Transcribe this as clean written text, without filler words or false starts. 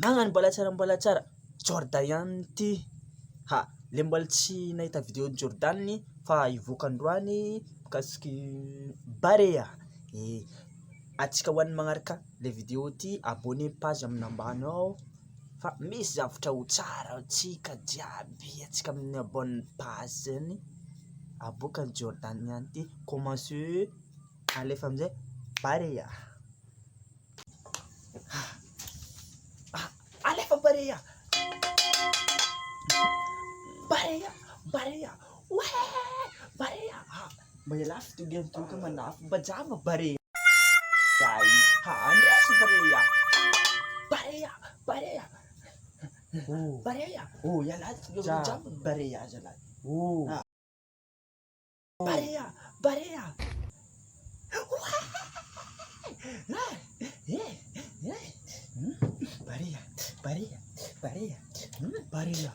Magnano mbalatsara Jordan ihany ty. Le mbola tsy nahita vidéo ny Jordan fa ivoaka androany mikasiky Barea. Antsika ho an'ny magnaraka le vidéo ty abonné page amin'ny ambany ao fa misy zavatra ho tsara antsika jiaby antsika amin'ny abonné page zany. Aboaka ny Jordan ihany ty commencé alefa amizay Barea. Alefa Barea. Barea. Ouais, Barea. Mbaya lafo to game to manafo bajama Barea. Andres Barea. Barea. Oh, yalah bajama Barea jalan. Barea. Barea. Barea.